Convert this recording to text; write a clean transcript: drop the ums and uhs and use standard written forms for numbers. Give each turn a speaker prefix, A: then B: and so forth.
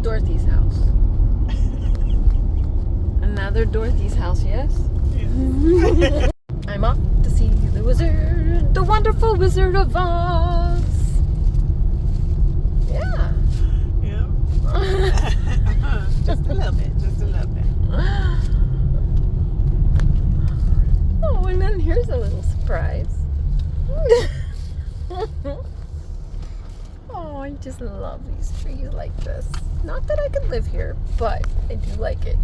A: Dorothy's house. Another Dorothy's house, yes?
B: Yes.
A: I'm off to see the wizard, the wonderful Wizard of Oz. Yeah.
B: Yeah. Just a little bit. Just a little bit.
A: Oh, and then here's a little surprise. Oh, I just love these trees like this. Not that I could live here, but I do like it.